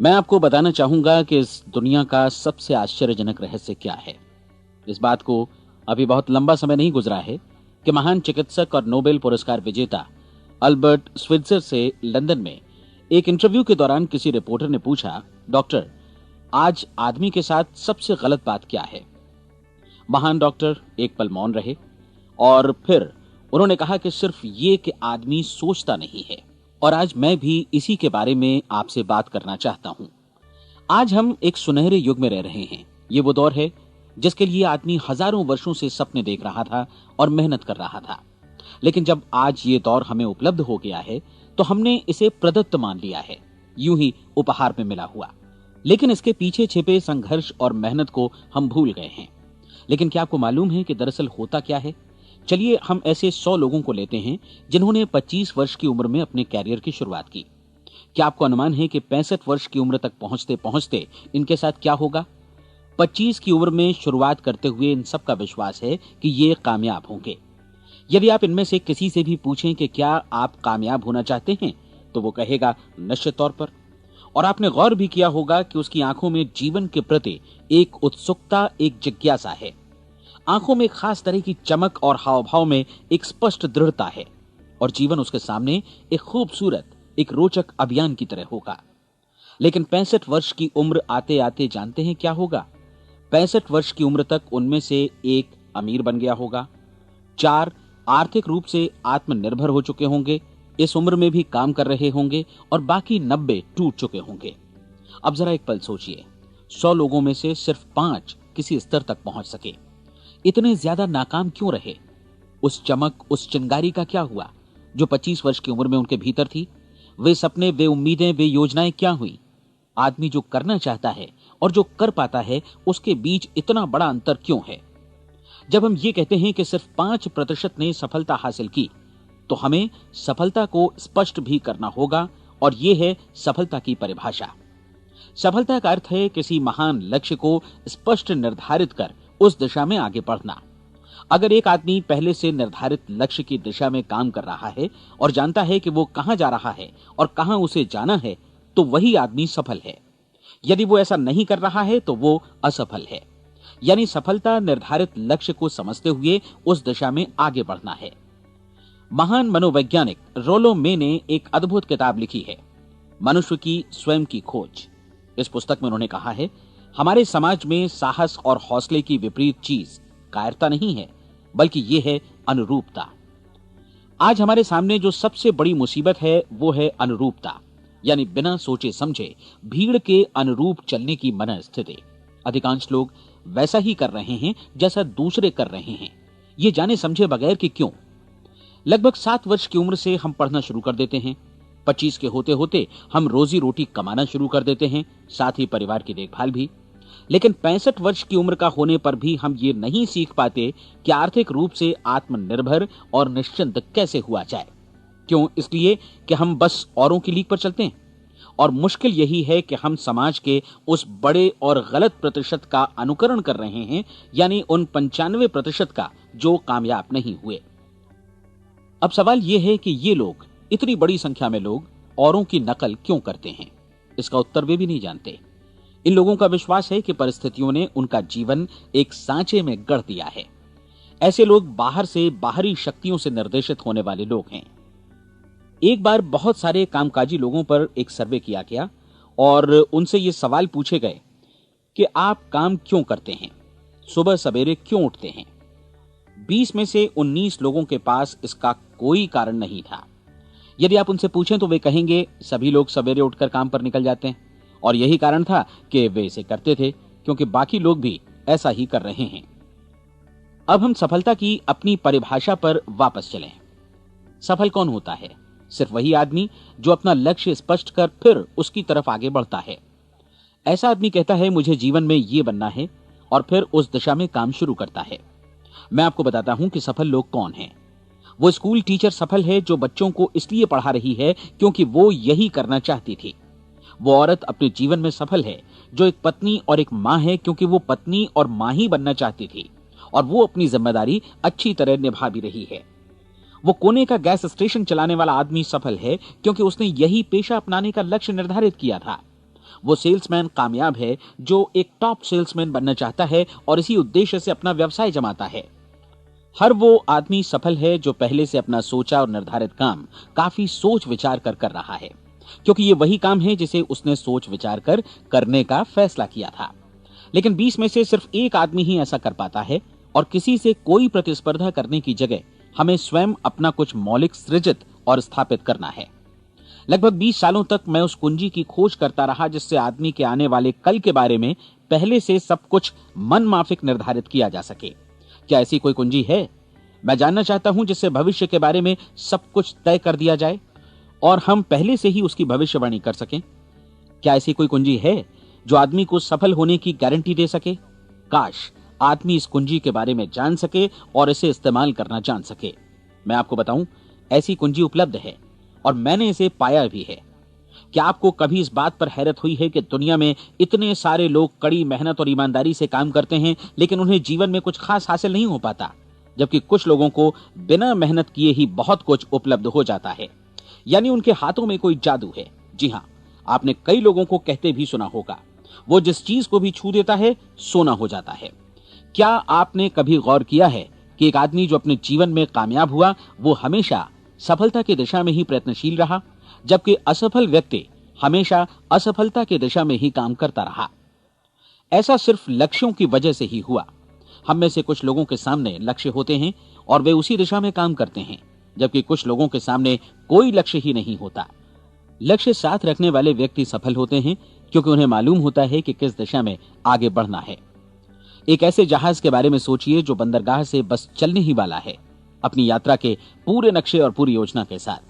मैं आपको बताना चाहूंगा कि इस दुनिया का सबसे आश्चर्यजनक रहस्य क्या है। इस बात को अभी बहुत लंबा समय नहीं गुजरा है कि महान चिकित्सक और नोबेल पुरस्कार विजेता अल्बर्ट स्विट्जर से लंदन में एक इंटरव्यू के दौरान किसी रिपोर्टर ने पूछा, डॉक्टर, आज आदमी के साथ सबसे गलत बात क्या है। महान डॉक्टर एक पल मौन रहे और फिर उन्होंने कहा कि सिर्फ ये कि आदमी सोचता नहीं है। और आज मैं भी इसी के बारे में आपसे बात करना चाहता हूं। आज हम एक सुनहरे युग में रह रहे हैं। ये वो दौर है जिसके लिए आदमी हजारों वर्षों से सपने देख रहा था और मेहनत कर रहा था। लेकिन जब आज ये दौर हमें उपलब्ध हो गया है तो हमने इसे प्रदत्त मान लिया है, यूं ही उपहार में मिला हुआ। लेकिन इसके पीछे छिपे संघर्ष और मेहनत को हम भूल गए हैं। लेकिन क्या आपको मालूम है कि दरअसल होता क्या है? चलिए हम ऐसे 100 लोगों को लेते हैं जिन्होंने 25 वर्ष की उम्र में अपने कैरियर की शुरुआत की। क्या आपको अनुमान है कि 65 वर्ष की उम्र तक पहुंचते पहुंचते इनके साथ क्या होगा? 25 की उम्र में शुरुआत करते हुए इन सब का विश्वास है कि ये कामयाब होंगे। यदि आप इनमें से किसी से भी पूछें कि क्या आप कामयाब होना चाहते हैं, तो वो कहेगा निश्चित तौर पर। और आपने गौर भी किया होगा कि उसकी आंखों में जीवन के प्रति एक उत्सुकता, एक जिज्ञासा है। आंखों में खास तरह की चमक और हाव भाव में एक स्पष्ट दृढ़ता है और जीवन उसके सामने एक खूबसूरत, एक रोचक अभियान की तरह होगा। लेकिन 65 वर्ष की उम्र आते आते जानते हैं क्या होगा? 65 वर्ष की उम्र तक उनमें से एक अमीर बन गया होगा, 4 आर्थिक रूप से आत्मनिर्भर हो चुके होंगे, इस उम्र में भी काम कर रहे होंगे और बाकी 90 टूट चुके होंगे। अब जरा एक पल सोचिए, 100 लोगों में से सिर्फ 5 किसी स्तर तक पहुंच सके। इतने ज्यादा नाकाम क्यों रहे? उस चमक, उस चिंगारी का क्या हुआ जो 25 वर्ष की उम्र में उनके भीतर थी? वे सपने, वे उम्मीदें, वे योजनाएं क्या हुई? आदमी जो करना चाहता है और जो कर पाता है, उसके बीच इतना बड़ा अंतर क्यों है? जब हम ये कहते हैं कि सिर्फ 5% ने सफलता हासिल की, तो हमें सफलता को स्पष्ट भी करना होगा और यह है सफलता की परिभाषा। सफलता का अर्थ है किसी महान लक्ष्य को स्पष्ट निर्धारित कर उस दिशा में आगे बढ़ना। अगर एक आदमी पहले से निर्धारित लक्ष्य की दिशा में काम कर रहा है और जानता है कि वो कहां जा रहा है और कहां उसे जाना है, तो वही आदमी सफल है। यदि वो ऐसा नहीं कर रहा है तो वो असफल है। यानी सफलता निर्धारित लक्ष्य को समझते हुए उस दिशा में आगे बढ़ना है। महान मनोवैज्ञानिक रोलो मे ने एक अद्भुत किताब लिखी है, मनुष्य की स्वयं की खोज। इस पुस्तक में उन्होंने कहा है, हमारे समाज में साहस और हौसले की विपरीत चीज कायरता नहीं है, बल्कि यह है अनुरूपता। आज हमारे सामने जो सबसे बड़ी मुसीबत है वो है अनुरूपता, यानी बिना सोचे समझे भीड़ के अनुरूप चलने की मनस्थिति। अधिकांश लोग वैसा ही कर रहे हैं जैसा दूसरे कर रहे हैं, ये जाने समझे बगैर कि क्यों। लगभग 7 वर्ष की उम्र से हम पढ़ना शुरू कर देते हैं। 25 के होते होते हम रोजी रोटी कमाना शुरू कर देते हैं, साथ ही परिवार की देखभाल भी। लेकिन 65 वर्ष की उम्र का होने पर भी हम ये नहीं सीख पाते कि आर्थिक रूप से आत्मनिर्भर और निश्चिंत कैसे हुआ जाए। क्यों? इसलिए कि हम बस औरों की लीक पर चलते हैं। और मुश्किल यही है कि हम समाज के उस बड़े और गलत प्रतिशत का अनुकरण कर रहे हैं, यानी उन 95% का जो कामयाब नहीं हुए। अब सवाल यह है कि ये लोग, इतनी बड़ी संख्या में लोग, औरों की नकल क्यों करते हैं? इसका उत्तर वे भी नहीं जानते। इन लोगों का विश्वास है कि परिस्थितियों ने उनका जीवन एक सांचे में गढ़ दिया है। ऐसे लोग बाहर से बाहरी शक्तियों से निर्देशित होने वाले लोग हैं। एक बार बहुत सारे कामकाजी लोगों पर एक सर्वे किया गया और उनसे ये सवाल पूछे गए कि आप काम क्यों करते हैं, सुबह सवेरे क्यों उठते हैं। 20 में से 19 लोगों के पास इसका कोई कारण नहीं था। यदि आप उनसे पूछें तो वे कहेंगे सभी लोग सवेरे उठकर काम पर निकल जाते हैं और यही कारण था कि वे इसे करते थे क्योंकि बाकी लोग भी ऐसा ही कर रहे हैं। अब हम सफलता की अपनी परिभाषा पर वापस चलें। सफल कौन होता है? सिर्फ वही आदमी जो अपना लक्ष्य स्पष्ट कर फिर उसकी तरफ आगे बढ़ता है। ऐसा आदमी कहता है मुझे जीवन में ये बनना है और फिर उस दिशा में काम शुरू करता है। मैं आपको बताता हूं कि सफल लोग कौन हैं। वो स्कूल टीचर सफल है जो बच्चों को इसलिए पढ़ा रही है क्योंकि वो यही करना चाहती थी। वो औरत अपने जीवन में सफल है जो एक पत्नी और एक मां है क्योंकि वो पत्नी और मां ही बनना चाहती थी और वो अपनी जिम्मेदारी अच्छी तरह निभा भी रही है। वो कोने का गैस स्टेशन चलाने वाला आदमी सफल है क्योंकि उसने यही पेशा अपनाने का लक्ष्य निर्धारित किया था। वो सेल्समैन कामयाब है जो एक टॉप सेल्समैन बनना चाहता है और इसी उद्देश्य से अपना व्यवसाय जमाता है। हर वो आदमी सफल है जो पहले से अपना सोचा और निर्धारित काम काफी सोच विचार कर रहा है, क्योंकि ये वही काम है जिसे उसने सोच विचार कर करने का फैसला किया था। लेकिन 20 में से सिर्फ एक आदमी ही ऐसा कर पाता है, और किसी से कोई प्रतिस्पर्धा करने की जगह हमें स्वयं अपना कुछ मौलिक सृजित और स्थापित करना है। लगभग 20 सालों तक मैं उस कुंजी की खोज करता रहा जिससे आदमी के आने वाले कल के बारे में पहले से सब कुछ मन माफिक निर्धारित किया जा सके। क्या ऐसी कोई कुंजी है? मैं जानना चाहता हूं जिससे भविष्य के बारे में सब कुछ तय कर दिया जाए और हम पहले से ही उसकी भविष्यवाणी कर सकें। क्या ऐसी कोई कुंजी है जो आदमी को सफल होने की गारंटी दे सके? काश आदमी इस कुंजी के बारे में जान सके और इसे इस्तेमाल करना जान सके। मैं आपको बताऊं, ऐसी कुंजी उपलब्ध है और मैंने इसे पाया भी है। क्या आपको कभी इस बात पर हैरत हुई है कि दुनिया में इतने सारे लोग कड़ी मेहनत और ईमानदारी से काम करते हैं, लेकिन उन्हें जीवन में कुछ खास हासिल नहीं हो पाता, जबकि कुछ लोगों को बिना मेहनत किए ही बहुत कुछ उपलब्ध हो जाता है। यानी उनके हाथों में कोई जादू है। जी हां, आपने कई लोगों को कहते भी सुना होगा, वो जिस चीज को भी छू देता है सोना हो जाता है। क्या आपने कभी गौर किया है कि एक आदमी जो अपने जीवन में कामयाब हुआ वो हमेशा सफलता की दिशा में ही प्रयत्नशील रहा, जबकि असफल व्यक्ति हमेशा असफलता की दिशा में ही काम करता रहा? ऐसा सिर्फ लक्ष्यों की वजह से ही हुआ। हम में से कुछ लोगों के सामने लक्ष्य होते हैं और वे उसी दिशा में काम करते हैं, जबकि कुछ लोगों के सामने कोई लक्ष्य ही नहीं होता। लक्ष्य साथ रखने वाले व्यक्ति सफल होते हैं क्योंकि उन्हें मालूम होता है कि किस दिशा में आगे बढ़ना है। एक ऐसे जहाज के बारे में सोचिए जो बंदरगाह से बस चलने ही वाला है, अपनी यात्रा के पूरे नक्शे और पूरी योजना के साथ।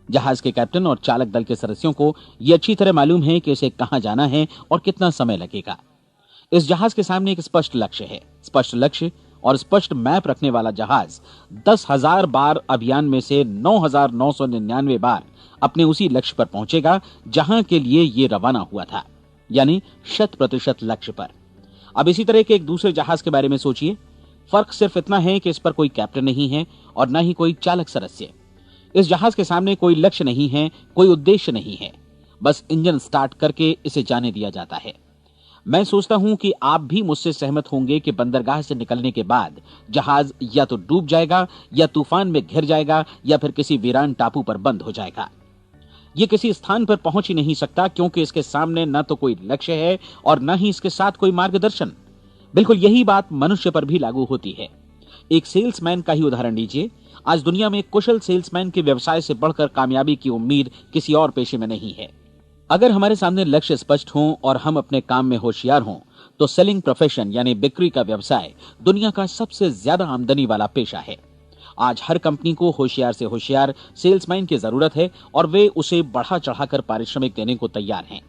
जहाज के कैप्टन और चालक दल के सदस्यों को यह अच्छी तरह मालूम है कि उसे कहां जाना है और कितना समय लगेगा। इस जहाज के सामने एक स्पष्ट लक्ष्य है। स्पष्ट लक्ष्य और स्पष्ट मैप रखने वाला जहाज 10,000 बार अभियान में से 9,999 बार अपने उसी लक्ष्य पर पहुंचेगा जहां के लिए ये रवाना हुआ था, यानी 100% लक्ष्य पर। अब इसी तरह के एक दूसरे जहाज के बारे में सोचिए। फर्क सिर्फ इतना है कि इस पर कोई कैप्टन नहीं है और न ही कोई चालक सदस्य। इस जहाज के सामने कोई लक्ष्य नहीं है, कोई उद्देश्य नहीं है, बस इंजन स्टार्ट करके इसे जाने दिया जाता है। मैं सोचता हूं कि आप भी मुझसे सहमत होंगे कि बंदरगाह से निकलने के बाद जहाज या तो डूब जाएगा या तूफान में घिर जाएगा या फिर किसी वीरान टापू पर बंद हो जाएगा। ये किसी स्थान पर पहुंच ही नहीं सकता क्योंकि इसके सामने न तो कोई लक्ष्य है और न ही इसके साथ कोई मार्गदर्शन। बिल्कुल यही बात मनुष्य पर भी लागू होती है। एक सेल्समैन का ही उदाहरण लीजिए। आज दुनिया में कुशल सेल्समैन के व्यवसाय से बढ़कर कामयाबी की उम्मीद किसी और पेशे में नहीं है। अगर हमारे सामने लक्ष्य स्पष्ट हों और हम अपने काम में होशियार हों तो सेलिंग प्रोफेशन यानी बिक्री का व्यवसाय दुनिया का सबसे ज्यादा आमदनी वाला पेशा है। आज हर कंपनी को होशियार से होशियार सेल्समैन की जरूरत है और वे उसे बढ़ा चढ़ाकर पारिश्रमिक देने को तैयार हैं।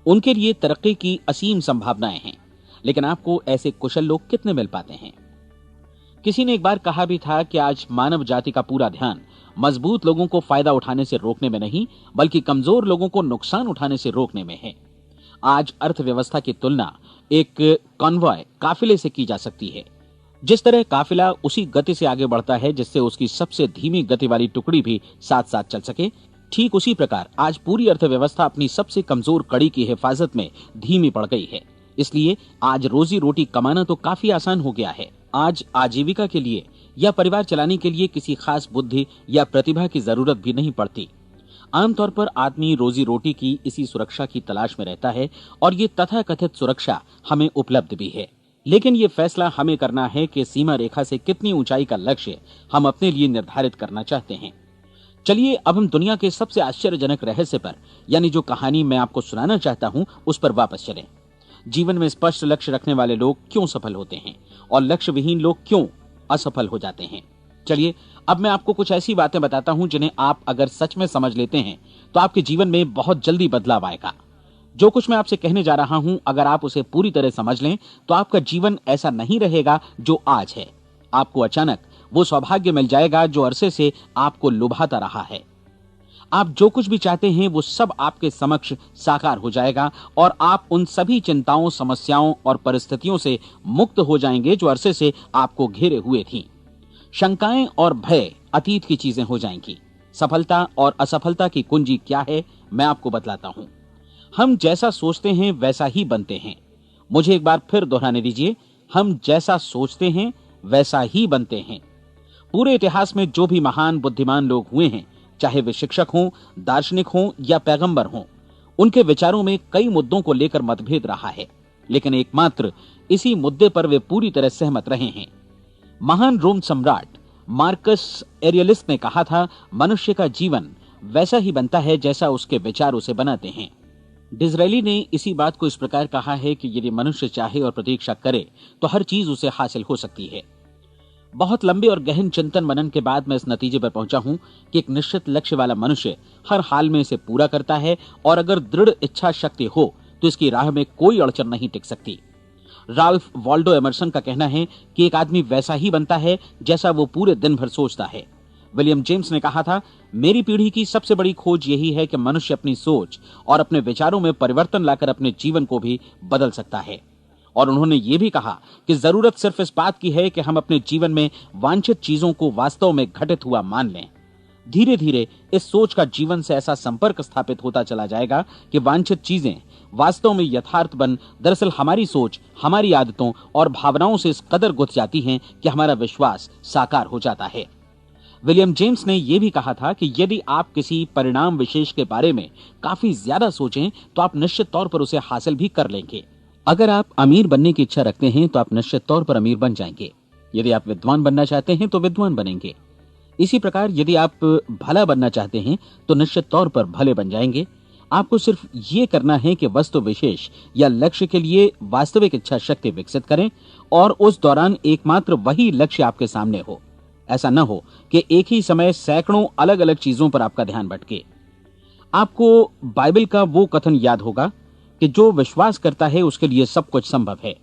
उनके लिए तरक्की की असीम संभावनाएं हैं, लेकिन आपको ऐसे कुशल लोग कितने मिल पाते हैं? किसी ने एक बार कहा भी था कि आज मानव जाति का पूरा ध्यान मजबूत लोगों को फायदा उठाने से रोकने में नहीं, बल्कि कमजोर लोगों को नुकसान उठाने से रोकने में है। आज अर्थव्यवस्था की तुलना एक कॉन्वॉय काफिले से की जा सकती है। जिस तरह काफिला उसी गति से आगे बढ़ता है जिससे उसकी सबसे धीमी गति वाली टुकड़ी भी साथ साथ चल सके, ठीक उसी प्रकार आज पूरी अर्थव्यवस्था अपनी सबसे कमजोर कड़ी की हिफाजत में धीमी पड़ गई है। इसलिए आज रोजी रोटी कमाना तो काफी आसान हो गया है। आज आजीविका के लिए या परिवार चलाने के लिए किसी खास बुद्धि या प्रतिभा की जरूरत भी नहीं पड़ती। आमतौर पर आदमी रोजी रोटी की इसी सुरक्षा की तलाश में रहता है और ये तथाकथित सुरक्षा हमें उपलब्ध भी है। लेकिन ये फैसला हमें करना है कि सीमा रेखा से कितनी ऊंचाई का लक्ष्य हम अपने लिए निर्धारित करना चाहते हैं। चलिए अब हम दुनिया के सबसे आश्चर्यजनक रहस्य पर, यानी जो कहानी मैं आपको सुनाना चाहता हूं, उस पर वापस चलें। जीवन में स्पष्ट लक्ष्य रखने वाले लोग क्यों सफल होते हैं और लक्ष्य विहीन लोग क्यों असफल हो जाते हैं? चलिए अब मैं आपको कुछ ऐसी बातें बताता हूं जिन्हें आप अगर सच में समझ लेते हैं तो आपके जीवन में बहुत जल्दी बदलाव आएगा। जो कुछ मैं आपसे कहने जा रहा हूं, अगर आप उसे पूरी तरह समझ लें तो आपका जीवन ऐसा नहीं रहेगा जो आज है। आपको अचानक वो सौभाग्य मिल जाएगा जो अरसे से आपको लुभाता रहा है। आप जो कुछ भी चाहते हैं वो सब आपके समक्ष साकार हो जाएगा और आप उन सभी चिंताओं, समस्याओं और परिस्थितियों से मुक्त हो जाएंगे जो अरसे से आपको घेरे हुए थीं। शंकाएं और भय अतीत की चीजें हो जाएंगी। सफलता और असफलता की कुंजी क्या है, मैं आपको बतलाता हूं। हम जैसा सोचते हैं वैसा ही बनते हैं। मुझे एक बार फिर दोहराने दीजिए, हम जैसा सोचते हैं वैसा ही बनते हैं। पूरे इतिहास में जो भी महान बुद्धिमान लोग हुए हैं, चाहे वे शिक्षक हों, दार्शनिक हों या पैगंबर हों, उनके विचारों में कई मुद्दों को लेकर मतभेद रहा है, लेकिन एकमात्र इसी मुद्दे पर वे पूरी तरह सहमत रहे हैं। महान रोम सम्राट मार्कस एरियलिस ने कहा था, मनुष्य का जीवन वैसा ही बनता है जैसा उसके विचार उसे बनाते हैं। डिज़रायली ने इसी बात को इस प्रकार कहा है कि यदि मनुष्य चाहे और प्रतीक्षा करे तो हर चीज उसे हासिल हो सकती है। बहुत लंबे और गहन चिंतन मनन के बाद मैं इस नतीजे पर पहुंचा हूं कि एक निश्चित लक्ष्य वाला मनुष्य हर हाल में इसे पूरा करता है, और अगर दृढ़ इच्छा शक्ति हो तो इसकी राह में कोई अड़चन नहीं टिक सकती। राल्फ वॉल्डो एमर्सन का कहना है कि एक आदमी वैसा ही बनता है जैसा वो पूरे दिन भर सोचता है। विलियम जेम्स ने कहा था, मेरी पीढ़ी की सबसे बड़ी खोज यही है कि मनुष्य अपनी सोच और अपने विचारों में परिवर्तन लाकर अपने जीवन को भी बदल सकता है। और उन्होंने ये भी कहा कि जरूरत सिर्फ इस बात की है कि हम अपने जीवन में वांछित चीजों को वास्तव में घटित हुआ मान लें। धीरे धीरे इस सोच का जीवन से ऐसा संपर्क स्थापित होता चला जाएगा कि वांछित चीजें वास्तव में यथार्थ बन दरअसल हमारी सोच, हमारी आदतों और भावनाओं से इस कदर गुथ जाती हैं कि हमारा विश्वास साकार हो जाता है। विलियम जेम्स ने यह भी कहा था कि यदि आप किसी परिणाम विशेष के बारे में काफी ज्यादा सोचें तो आप निश्चित तौर पर उसे हासिल भी कर लेंगे। अगर आप अमीर बनने की इच्छा रखते हैं तो आप निश्चित तौर पर अमीर बन जाएंगे। यदि आप विद्वान बनना चाहते हैं तो विद्वान बनेंगे। इसी प्रकार यदि आप भला बनना चाहते हैं तो निश्चित तौर पर भले बन जाएंगे। आपको सिर्फ ये करना है कि वस्तु विशेष या लक्ष्य के लिए वास्तविक इच्छा शक्ति विकसित करें, और उस दौरान एकमात्र वही लक्ष्य आपके सामने हो। ऐसा न हो कि एक ही समय सैकड़ों अलग अलग चीजों पर आपका ध्यान भटके। आपको बाइबल का वो कथन याद होगा कि जो विश्वास करता है उसके लिए सब कुछ संभव है।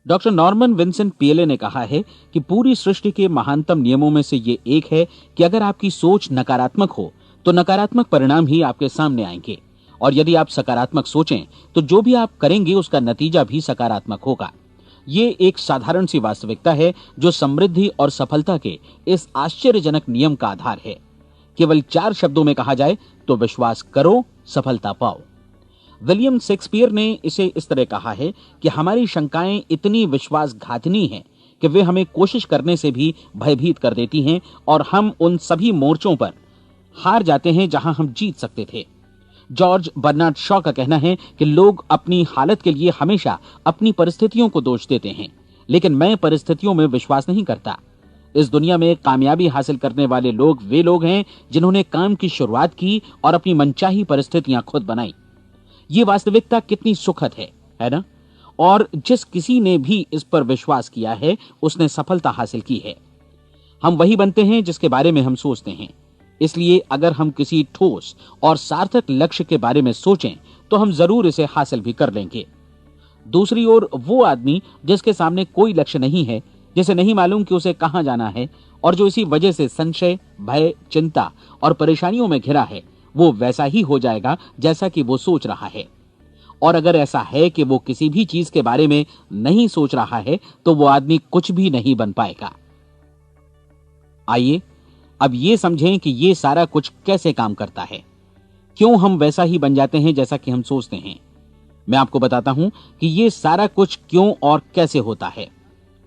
डॉक्टर नॉर्मन विंसेंट पीएले ने कहा है कि पूरी सृष्टि के महानतम नियमों में से ये एक है कि अगर आपकी सोच नकारात्मक हो तो नकारात्मक परिणाम ही आपके सामने आएंगे, और यदि आप सकारात्मक सोचें तो जो भी आप करेंगे उसका नतीजा भी सकारात्मक होगा। ये एक साधारण सी वास्तविकता है जो समृद्धि और सफलता के इस आश्चर्यजनक नियम का आधार है। केवल 4 शब्दों में कहा जाए तो विश्वास करो, सफलता पाओ। विलियम शेक्सपियर ने इसे इस तरह कहा है कि हमारी शंकाएं इतनी विश्वासघातिनी हैं कि वे हमें कोशिश करने से भी भयभीत कर देती हैं, और हम उन सभी मोर्चों पर हार जाते हैं जहां हम जीत सकते थे। जॉर्ज बर्नार्ड शॉ का कहना है कि लोग अपनी हालत के लिए हमेशा अपनी परिस्थितियों को दोष देते हैं, लेकिन मैं परिस्थितियों में विश्वास नहीं करता। इस दुनिया में कामयाबी हासिल करने वाले लोग वे लोग हैं जिन्होंने काम की शुरुआत की और अपनी मनचाही परिस्थितियां खुद बनाई। ये वास्तविकता कितनी सुखद है ना? और जिस किसी ने भी इस पर विश्वास किया है उसने सफलता हासिल की है। हम वही बनते हैं जिसके बारे में हम सोचते हैं। इसलिए अगर हम किसी ठोस और सार्थक लक्ष्य के बारे में सोचें तो हम जरूर इसे हासिल भी कर लेंगे। दूसरी ओर वो आदमी जिसके सामने कोई लक्ष्य नहीं है, जिसे नहीं मालूम कि उसे कहां जाना है, और जो इसी वजह से संशय, भय, चिंता और परेशानियों में घिरा है, वो वैसा ही हो जाएगा जैसा कि वो सोच रहा है। और अगर ऐसा है कि वो किसी भी चीज के बारे में नहीं सोच रहा है तो वो आदमी कुछ भी नहीं बन पाएगा। आइए अब ये समझें कि ये सारा कुछ कैसे काम करता है, क्यों हम वैसा ही बन जाते हैं जैसा कि हम सोचते हैं। मैं आपको बताता हूं कि ये सारा कुछ क्यों और कैसे होता है।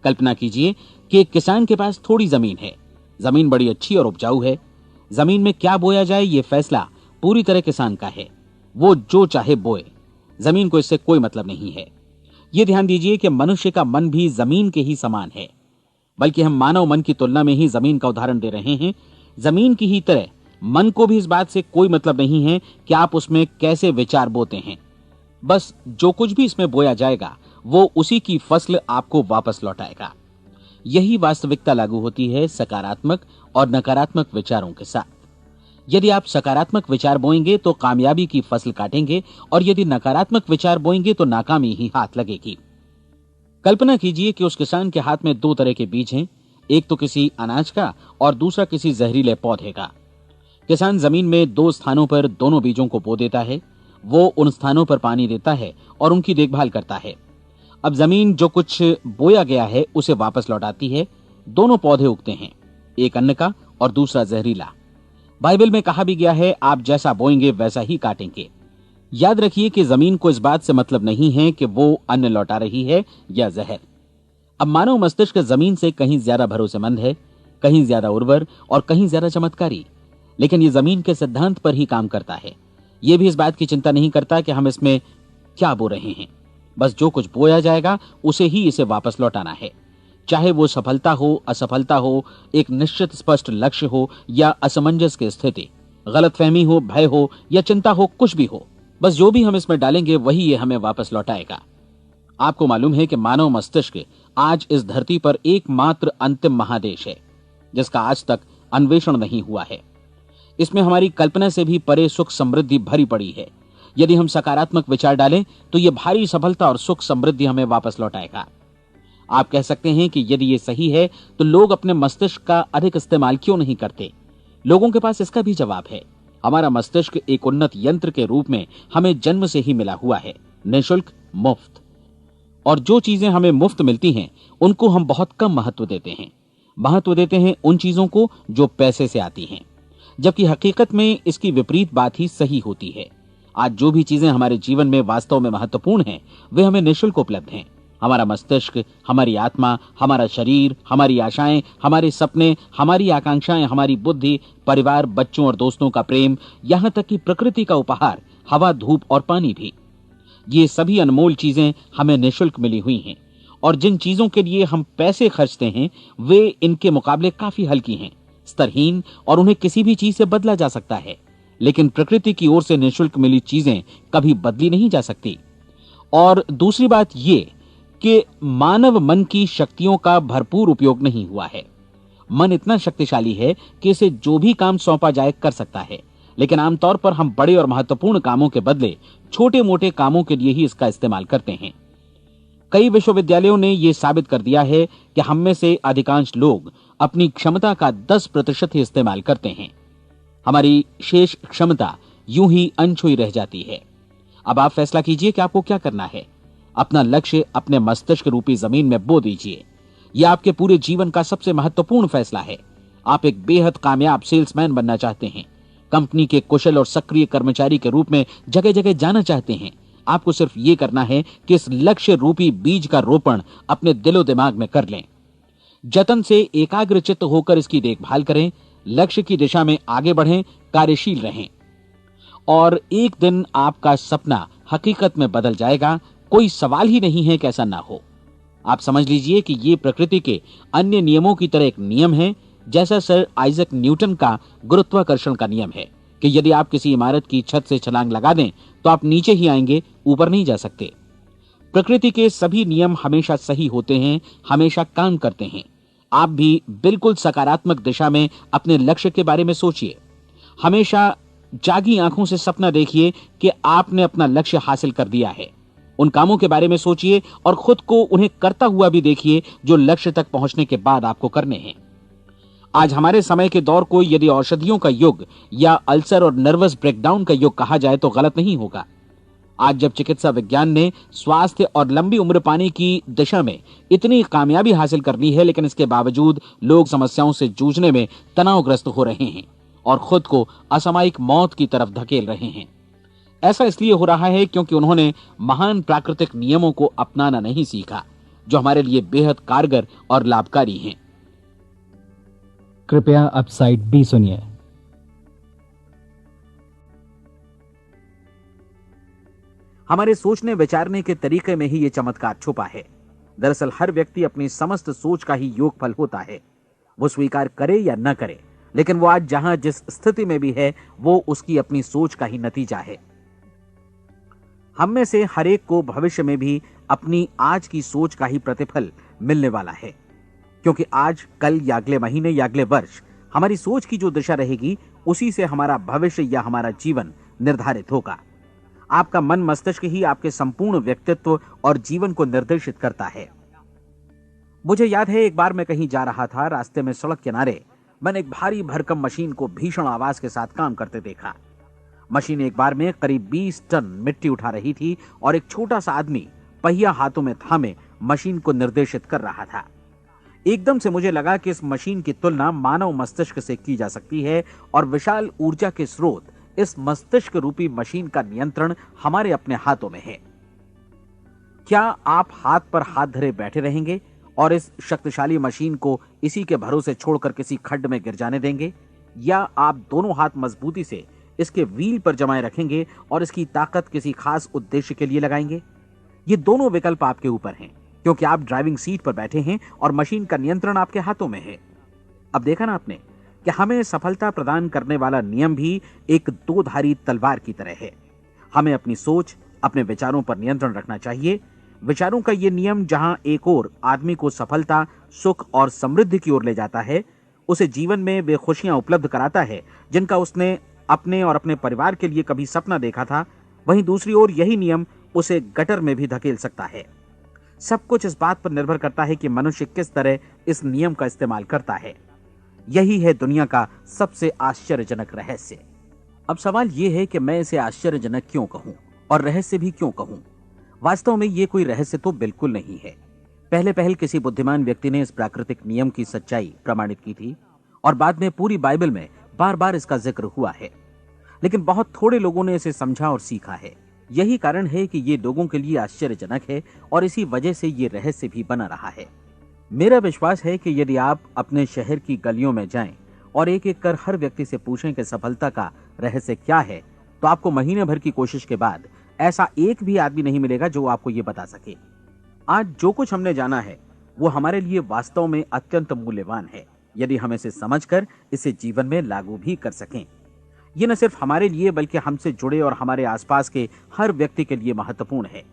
कल्पना कीजिए कि एक किसान के पास थोड़ी जमीन है। जमीन बड़ी अच्छी और उपजाऊ है। जमीन में क्या बोया जाए ये फैसला पूरी तरह किसान का है। वो जो चाहे बोए, जमीन को इससे कोई मतलब नहीं है। ये ध्यान दीजिए कि मनुष्य का मन भी जमीन के ही समान है, बल्कि हम मानव मन की तुलना में ही जमीन का उदाहरण दे रहे हैं। जमीन की ही तरह मन को भी इस बात से कोई मतलब नहीं है कि आप उसमें कैसे विचार बोते हैं। बस जो कुछ भी इसमें बोया जाएगा वो उसी की फसल आपको वापस लौटाएगा। यही वास्तविकता लागू होती है सकारात्मक और नकारात्मक विचारों के साथ। यदि आप सकारात्मक विचार बोएंगे तो कामयाबी की फसल काटेंगे, और यदि नकारात्मक विचार बोएंगे तो नाकामी ही हाथ लगेगी। कल्पना कीजिए कि उस किसान के हाथ में 2 तरह के बीज हैं, एक तो किसी अनाज का और दूसरा किसी जहरीले पौधे का। किसान जमीन में 2 स्थानों पर दोनों बीजों को बो देता है। वो उन स्थानों पर पानी देता है और उनकी देखभाल करता है। अब जमीन जो कुछ बोया गया है उसे वापस लौटाती है। दोनों पौधे उगते हैं, एक अन्न का और दूसरा जहरीला। बाइबल में कहा भी गया है, आप जैसा बोएंगे वैसा ही काटेंगे। याद रखिए कि जमीन को इस बात से मतलब नहीं है कि वो अन्न लौटा रही है या जहर। अब मानव मस्तिष्क जमीन से कहीं ज्यादा भरोसेमंद है, कहीं ज्यादा उर्वर और कहीं ज्यादा चमत्कारी, लेकिन ये जमीन के सिद्धांत पर ही काम करता है। ये भी इस बात की चिंता नहीं करता कि हम इसमें क्या बो रहे हैं। बस जो कुछ बोया जाएगा उसे ही इसे वापस लौटाना है, चाहे वो सफलता हो, असफलता हो, एक निश्चित स्पष्ट लक्ष्य हो या असमंजस की स्थिति, गलतफहमी हो, भय हो या चिंता हो, कुछ भी हो। बस जो भी हम इसमें डालेंगे वही ये हमें वापस लौटाएगा। आपको मालूम है कि मानव मस्तिष्क आज इस धरती पर एकमात्र अंतिम महादेश है जिसका आज तक अन्वेषण नहीं हुआ है। इसमें हमारी कल्पना से भी परे सुख समृद्धि भरी पड़ी है। यदि हम सकारात्मक विचार डालें तो यह भारी सफलता और सुख समृद्धि हमें वापस लौटाएगा। आप कह सकते हैं कि यदि ये सही है तो लोग अपने मस्तिष्क का अधिक इस्तेमाल क्यों नहीं करते? लोगों के पास इसका भी जवाब है। हमारा मस्तिष्क एक उन्नत यंत्र के रूप में हमें जन्म से ही मिला हुआ है, निःशुल्क, मुफ्त। और जो चीजें हमें मुफ्त मिलती हैं उनको हम बहुत कम महत्व देते हैं। महत्व देते हैं उन चीजों को जो पैसे से आती हैं, जबकि हकीकत में इसकी विपरीत बात ही सही होती है। आज जो भी चीजें हमारे जीवन में वास्तव में महत्वपूर्ण हैं वे हमें निःशुल्क उपलब्ध हैं। हमारा मस्तिष्क, हमारी आत्मा, हमारा शरीर, हमारी आशाएं, हमारे सपने, हमारी आकांक्षाएं, हमारी बुद्धि, परिवार, बच्चों और दोस्तों का प्रेम, यहां तक कि प्रकृति का उपहार, हवा, धूप और पानी भी। ये सभी अनमोल चीजें हमें निःशुल्क मिली हुई हैं, और जिन चीजों के लिए हम पैसे खर्चते हैं वे इनके मुकाबले काफी हल्की हैं, स्तरहीन, और उन्हें किसी भी चीज से बदला जा सकता है। लेकिन प्रकृति की ओर से निःशुल्क मिली चीजें कभी बदली नहीं जा सकती। और दूसरी बात ये कि मानव मन की शक्तियों का भरपूर उपयोग नहीं हुआ है। मन इतना शक्तिशाली है कि इसे जो भी काम सौंपा जाए कर सकता है, लेकिन आमतौर पर हम बड़े और महत्वपूर्ण कामों के बदले छोटे मोटे कामों के लिए ही इसका इस्तेमाल करते हैं। कई विश्वविद्यालयों ने यह साबित कर दिया है कि हम में से अधिकांश लोग अपनी क्षमता का 10% ही इस्तेमाल करते हैं। हमारी शेष क्षमता यूं ही अनछुई रह जाती है। अब आप फैसला कीजिए कि आपको क्या करना है। अपना लक्ष्य अपने मस्तिष्क रूपी जमीन में बो दीजिए। यह आपके पूरे जीवन का सबसे महत्वपूर्ण फैसला है। आप एक बेहद कामयाब सेल्समैन बनना चाहते हैं, कंपनी के कुशल और सक्रिय कर्मचारी के रूप में जगह जगह जाना चाहते हैं। आपको सिर्फ ये करना है कि इस लक्ष्य रूपी बीज का रोपण अपने दिलो दिमाग में कर लें। जतन से एकाग्रचित्त होकर इसकी देखभाल करें, लक्ष्य की दिशा में आगे बढ़ें, कार्यशील रहें, और एक दिन आपका सपना हकीकत में बदल जाएगा। कोई सवाल ही नहीं है कि ऐसा ना हो। आप समझ लीजिए कि ये प्रकृति के अन्य नियमों की तरह एक नियम है, जैसा सर आइजक न्यूटन का गुरुत्वाकर्षण का नियम है कि यदि आप किसी इमारत की छत से छलांग लगा दें तो आप नीचे ही आएंगे, ऊपर नहीं जा सकते। प्रकृति के सभी नियम हमेशा सही होते हैं, हमेशा काम करते हैं। आप भी बिल्कुल सकारात्मक दिशा में अपने लक्ष्य के बारे में सोचिए। हमेशा जागी आंखों से सपना देखिए कि आपने अपना लक्ष्य हासिल कर दिया है। उन कामों के बारे में सोचिए और खुद को उन्हें करता हुआ भी देखिए जो लक्ष्य तक पहुंचने के बाद आपको करने हैं। आज हमारे समय के दौर को यदि औषधियों का युग या अल्सर और नर्वस ब्रेकडाउन का युग कहा जाए तो गलत नहीं होगा। आज जब चिकित्सा विज्ञान ने स्वास्थ्य और लंबी उम्र पाने की दिशा में इतनी कामयाबी हासिल कर ली है, लेकिन इसके बावजूद लोग समस्याओं से जूझने में तनावग्रस्त हो रहे हैं और खुद को असामयिक मौत की तरफ धकेल रहे हैं। ऐसा इसलिए हो रहा है क्योंकि उन्होंने महान प्राकृतिक नियमों को अपनाना नहीं सीखा, जो हमारे लिए बेहद कारगर और लाभकारी हैं। कृपया अब साइड बी सुनिए। हमारे सोचने विचारने के तरीके में ही ये चमत्कार छुपा है। दरअसल हर व्यक्ति अपनी समस्त सोच का ही योगफल होता है। वो स्वीकार करे या न करे, लेकिन वो आज जहां जिस स्थिति में भी है वो उसकी अपनी सोच का ही नतीजा है। हम में से हर एक को भविष्य में भी अपनी आज की सोच का ही प्रतिफल मिलने वाला है, क्योंकि आज, कल या अगले महीने या अगले वर्ष हमारी सोच की जो दिशा रहेगी उसी से हमारा भविष्य या हमारा जीवन निर्धारित होगा। आपका मन मस्तिष्क ही आपके संपूर्ण व्यक्तित्व और जीवन को निर्देशित करता है। मुझे याद है एक बार मैं कहीं जा रहा था, रास्ते में सड़क किनारे मैंने एक भारी भरकम मशीन को भीषण आवाज के साथ काम करते देखा। मशीन एक बार में करीब 20 टन मिट्टी उठा रही थी और एक छोटा सा आदमी पहिया हाथों में थामे मशीन को निर्देशित कर रहा था। एकदम से मुझे लगा कि इस मशीन की तुलना मानव मस्तिष्क से की जा सकती है और विशाल ऊर्जा के स्रोत इस मस्तिष्क रूपी मशीन का नियंत्रण हमारे अपने हाथों में है। क्या आप हाथ पर हाथ धरे बैठे रहेंगे और इस शक्तिशाली मशीन को इसी के भरोसे छोड़कर किसी खड्ड में गिर जाने देंगे, या आप दोनों हाथ मजबूती से इसके व्हील पर जमाए रखेंगे और इसकी ताकत किसी खास उद्देश्य के लिए लगाएंगे? ये दोनों विकल्प आपके ऊपर हैं, क्योंकि आप ड्राइविंग सीट पर बैठे हैं और मशीन का नियंत्रण आपके हाथों में है। अब देखा ना आपने कि हमें सफलता प्रदान करने वाला नियम भी एक दो-धारी तलवार की तरह है। हमें अपनी सोच, अपने विचारों पर नियंत्रण रखना चाहिए। विचारों का ये नियम जहां एक ओर आदमी को सफलता, सुख और समृद्धि की ओर ले जाता है, उसे जीवन में वे खुशियां उपलब्ध कराता है जिनका उसने अपने और अपने परिवार के लिए कभी सपना देखा था, वहीं दूसरी ओर यही नियम उसे गटर में भी धकेल सकता है। सब कुछ इस बात पर निर्भर करता है कि मनुष्य किस तरह इस नियम का इस्तेमाल करता है। यही है दुनिया का सबसे आश्चर्यजनक रहस्य। अब सवाल यह है कि मैं इसे आश्चर्यजनक क्यों कहूं और रहस्य भी क्यों कहूं? वास्तव में यह कोई रहस्य तो बिल्कुल नहीं है। पहले पहल किसी बुद्धिमान व्यक्ति ने इस प्राकृतिक नियम की सच्चाई प्रमाणित की थी और बाद में पूरी बाइबल में बार बार इसका जिक्र हुआ है, लेकिन बहुत थोड़े लोगों ने इसे समझा और सीखा है। यही कारण है कि ये लोगों के लिए आश्चर्यजनक है और इसी वजह से ये रहस्य भी बना रहा है। मेरा विश्वास है कि यदि आप अपने शहर की गलियों में जाएं और एक एक कर हर व्यक्ति से पूछें कि सफलता का रहस्य क्या है, तो आपको महीने भर की कोशिश के बाद ऐसा एक भी आदमी नहीं मिलेगा जो आपको ये बता सके। आज जो कुछ हमने जाना है वो हमारे लिए वास्तव में अत्यंत मूल्यवान है, यदि हम इसे समझकर इसे जीवन में लागू भी कर सकें। ये न सिर्फ हमारे लिए बल्कि हमसे जुड़े और हमारे आसपास के हर व्यक्ति के लिए महत्वपूर्ण है।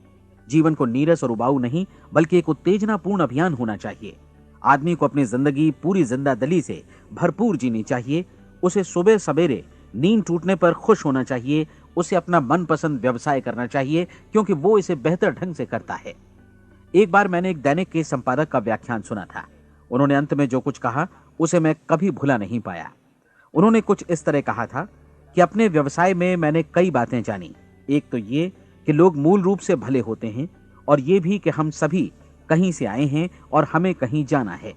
जीवन को नीरस और उबाऊ नहीं बल्कि एक उत्तेजनापूर्ण अभियान होना चाहिए। आदमी को अपनी जिंदगी पूरी जिंदादिली से भरपूर जीनी चाहिए। उसे सुबह सवेरे नींद टूटने पर खुश होना चाहिए। उसे अपना मनपसंद व्यवसाय करना चाहिए क्योंकि वो इसे बेहतर ढंग से करता है। एक बार मैंने एक दैनिक के संपादक का व्याख्यान सुना था। उन्होंने अंत में जो कुछ कहा उसे मैं कभी भुला नहीं पाया। उन्होंने कुछ इस तरह कहा था कि अपने व्यवसाय में मैंने कई बातें जानी। एक तो ये कि लोग मूल रूप से भले होते हैं और ये भी कि हम सभी कहीं से आए हैं और हमें कहीं जाना है।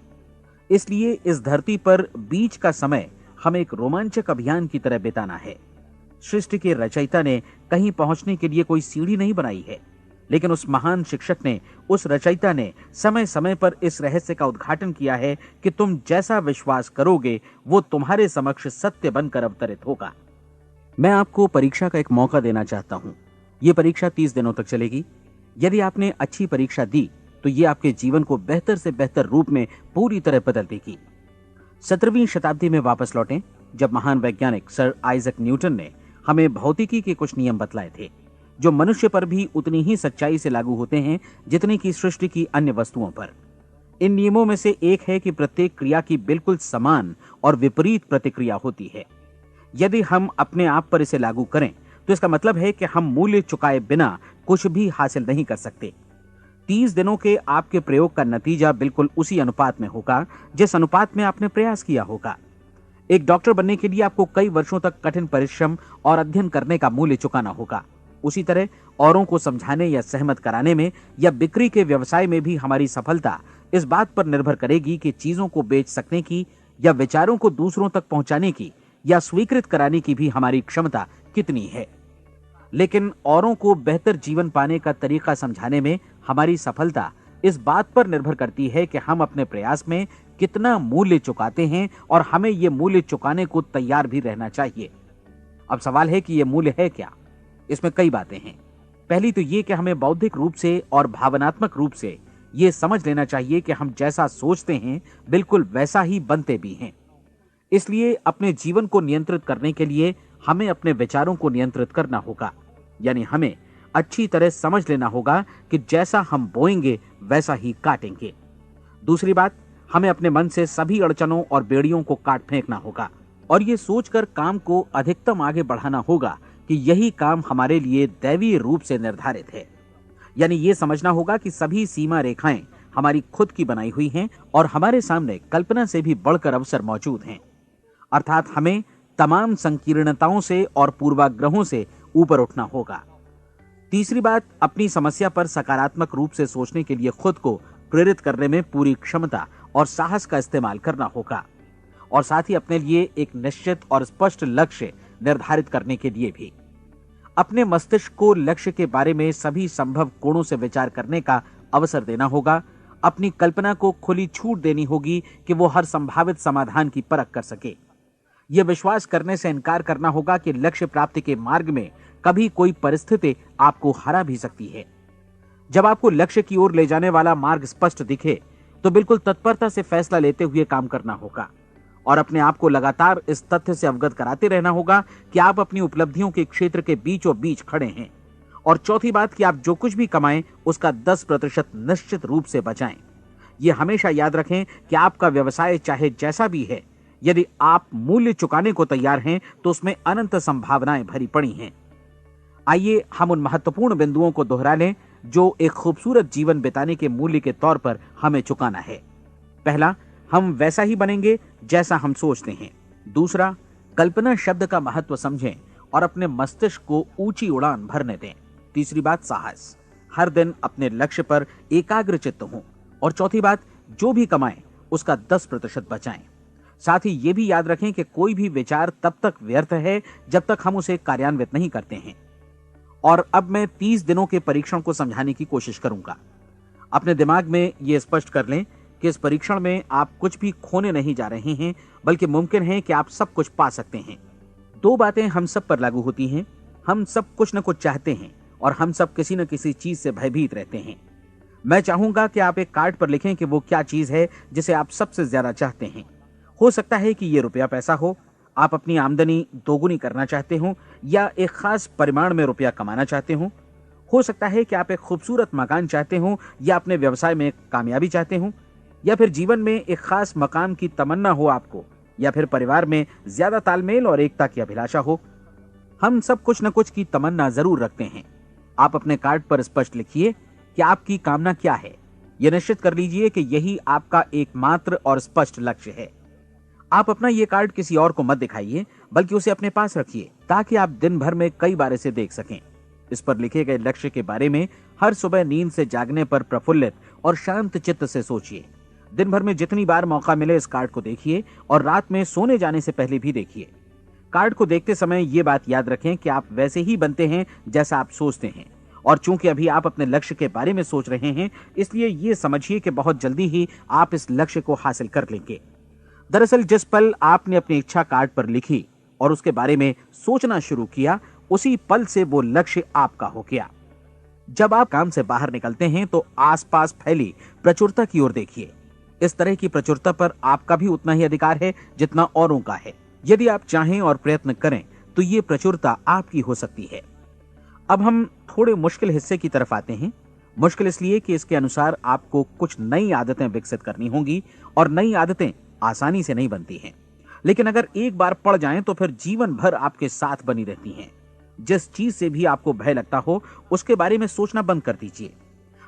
इसलिए इस धरती पर बीच का समय हमें एक रोमांचक अभियान की तरह बिताना है। सृष्टि के रचयिता ने कहीं पहुंचने के लिए कोई सीढ़ी नहीं बनाई है, लेकिन उस महान शिक्षक ने, उस रचयिता ने समय समय पर इस रहस्य का उद्घाटन किया है कि तुम जैसा विश्वास करोगे वो तुम्हारे समक्ष सत्य बनकर अवतरित होगा। मैं आपको परीक्षा का एक मौका देना चाहता हूं। यह परीक्षा 30 दिनों तक चलेगी। यदि आपने अच्छी परीक्षा दी तो ये आपके जीवन को बेहतर से बेहतर रूप में पूरी तरह बदल देगी। 17वीं शताब्दी में वापस लौटें, जब महान वैज्ञानिक सर आइजक न्यूटन ने हमें भौतिकी के कुछ नियम बतलाए थे, जो मनुष्य पर भी उतनी ही सच्चाई से लागू होते हैं जितनी की सृष्टि की अन्य वस्तुओं पर। इन नियमों में से एक है कि प्रत्येक क्रिया की बिल्कुल समान और विपरीत प्रतिक्रिया होती है। यदि हम अपने आप पर इसे लागू करें तो इसका मतलब है कि हम मूल्य चुकाए बिना कुछ भी हासिल नहीं कर सकते। 30 दिनों के आपके प्रयोग का नतीजा बिल्कुल उसी अनुपात में होगा जिस अनुपात में आपने प्रयास किया होगा। एक डॉक्टर बनने के लिए आपको कई वर्षों तक कठिन परिश्रम और अध्ययन करने का मूल्य चुकाना होगा। उसी तरह औरों को समझाने या सहमत कराने में या बिक्री के व्यवसाय में भी हमारी सफलता इस बात पर निर्भर करेगी कि चीजों को बेच सकने की या विचारों को दूसरों तक पहुंचाने की या स्वीकृत कराने की भी हमारी क्षमता कितनी है। लेकिन औरों को बेहतर जीवन पाने का तरीका समझाने में हमारी सफलता इस बात पर निर्भर करती है कि हम अपने प्रयास में कितना मूल्य चुकाते हैं और हमें यह मूल्य चुकाने को तैयार भी रहना चाहिए। अब सवाल है कि यह मूल्य है क्या? इसमें कई बातें हैं। पहली तो यह कि हमें बौद्धिक रूप से और भावनात्मक रूप से यह समझ लेना चाहिए कि हम जैसा सोचते हैं बिल्कुल वैसा ही बनते भी हैं। इसलिए अपने जीवन को नियंत्रित करने के लिए हमें अपने विचारों को नियंत्रित करना होगा। यानी हमें अच्छी तरह समझ लेना होगा कि जैसा हम बोएंगे वैसा ही काटेंगे। दूसरी बात, हमें अपने मन से सभी अड़चनों और बेड़ियों को काट फेंकना होगा और ये सोचकर काम को अधिकतम आगे बढ़ाना होगा कि यही काम हमारे लिए दैवीय रूप से निर्धारित है। यानी ये समझना होगा कि सभी सीमा रेखाएं हमारी खुद की बनाई हुई हैं और हमारे सामने कल्पना से भी बढ़कर अवसर मौजूद हैं। अर्थात हमें तमाम संकीर्णताओं से और पूर्वाग्रहों से ऊपर उठना होगा। तीसरी बात, अपनी समस्या पर सकारात्मक रूप से सोचने के लिए खुद को प्रेरित करने में पूरी क्षमता और साहस का इस्तेमाल करना होगा और साथ ही अपने लिए एक निश्चित और स्पष्ट लक्ष्य निर्धारित करने के लिए भी। अपने मस्तिष्क को लक्ष्य के बारे में सभी संभव कोणों से विचार करने का अवसर देना होगा। अपनी कल्पना को खुली छूट देनी होगी कि वो हर संभावित समाधान की परख कर सके। यह विश्वास करने से इनकार करना होगा कि लक्ष्य प्राप्ति के मार्ग में कभी कोई परिस्थिति आपको हरा भी सकती है। जब आपको लक्ष्य की ओर ले जाने वाला मार्ग स्पष्ट दिखे तो बिल्कुल तत्परता से फैसला लेते हुए काम करना होगा और अपने आप को लगातार इस तथ्य से अवगत कराते रहना होगा कि आप अपनी उपलब्धियों के क्षेत्र के बीचों बीच खड़े हैं। और चौथी बात कि आप जो कुछ भी कमाएं उसका 10% निश्चित रूप से बचाएं। यह हमेशा याद रखें कि आपका व्यवसाय चाहे जैसा भी है, यदि आप मूल्य चुकाने को तैयार हैं तो उसमें अनंत संभावनाएं भरी पड़ी हैं। आइए हम उन महत्वपूर्ण बिंदुओं को दोहरा लें जो एक खूबसूरत जीवन बिताने के मूल्य के तौर पर हमें चुकाना है। पहला, हम वैसा ही बनेंगे जैसा हम सोचते हैं। दूसरा, कल्पना शब्द का महत्व समझें और अपने मस्तिष्क को ऊंची उड़ान भरने दें। तीसरी बात, साहस, हर दिन अपने लक्ष्य पर एकाग्र चित्त हों। और चौथी बात, जो भी कमाएं उसका 10% बचाएं। साथ ही ये भी याद रखें कि कोई भी विचार तब तक व्यर्थ है जब तक हम उसे कार्यान्वित नहीं करते हैं। और अब मैं 30 दिनों के परीक्षण को समझाने की कोशिश करूंगा। अपने दिमाग में यह स्पष्ट कर लें कि इस परीक्षण में आप कुछ भी खोने नहीं जा रहे हैं, बल्कि मुमकिन है कि आप सब कुछ पा सकते हैं। 2 बातें हम सब पर लागू होती हैं। हम सब कुछ न कुछ चाहते हैं और हम सब किसी न किसी चीज से भयभीत रहते हैं। मैं चाहूंगा कि आप एक कार्ड पर लिखें कि वो क्या चीज है जिसे आप सबसे ज्यादा चाहते हैं। हो सकता है कि ये रुपया पैसा हो, आप अपनी आमदनी दोगुनी करना चाहते हो, या एक खास परिमाण में रुपया कमाना चाहते हो सकता है कि आप एक खूबसूरत मकान चाहते हो, या अपने व्यवसाय में कामयाबी चाहते हो, या फिर जीवन में एक खास मकाम की तमन्ना हो आपको, या फिर परिवार में ज्यादा तालमेल और एकता की अभिलाषा हो। हम सब कुछ न कुछ की तमन्ना जरूर रखते हैं। आप अपने कार्ड पर स्पष्ट लिखिए कि आपकी कामना क्या है। यह निश्चित कर लीजिए कि यही आपका एकमात्र और स्पष्ट लक्ष्य है। आप अपना ये कार्ड किसी और को मत दिखाइए, बल्कि उसे अपने पास रखिए ताकि आप दिन भर में कई बार इसे देख सकें। इस पर लिखे गए लक्ष्य के बारे में हर सुबह नींद से जागने पर प्रफुल्लित और शांत चित्त से सोचिए। दिन भर में जितनी बार मौका मिले इस कार्ड को देखिए और रात में सोने जाने से पहले भी देखिए। कार्ड को देखते समय ये बात याद रखें कि आप वैसे ही बनते हैं जैसा आप सोचते हैं। और चूंकि अभी आप अपने लक्ष्य के बारे में सोच रहे हैं, इसलिए ये समझिए कि बहुत जल्दी ही आप इस लक्ष्य को हासिल कर लेंगे। दरअसल जिस पल आपने अपनी इच्छा कार्ड पर लिखी और उसके बारे में सोचना शुरू किया, उसी पल से वो लक्ष्य आपका हो गया। जब आप काम से बाहर निकलते हैं तो आसपास फैली प्रचुरता की ओर देखिए। इस तरह की प्रचुरता पर आपका भी उतना ही अधिकार है जितना औरों का है। यदि आप चाहें और प्रयत्न करें तो ये प्रचुरता आपकी हो सकती है। अब हम थोड़े मुश्किल हिस्से की तरफ आते हैं। मुश्किल इसलिए कि इसके अनुसार आपको कुछ नई आदतें विकसित करनी होंगी और नई आदतें आसानी से नहीं बनती हैं, लेकिन अगर एक बार पड़ जाएं तो फिर जीवन भर आपके साथ बनी रहती हैं। जिस चीज से भी आपको भय लगता हो उसके बारे में सोचना बंद कर दीजिए।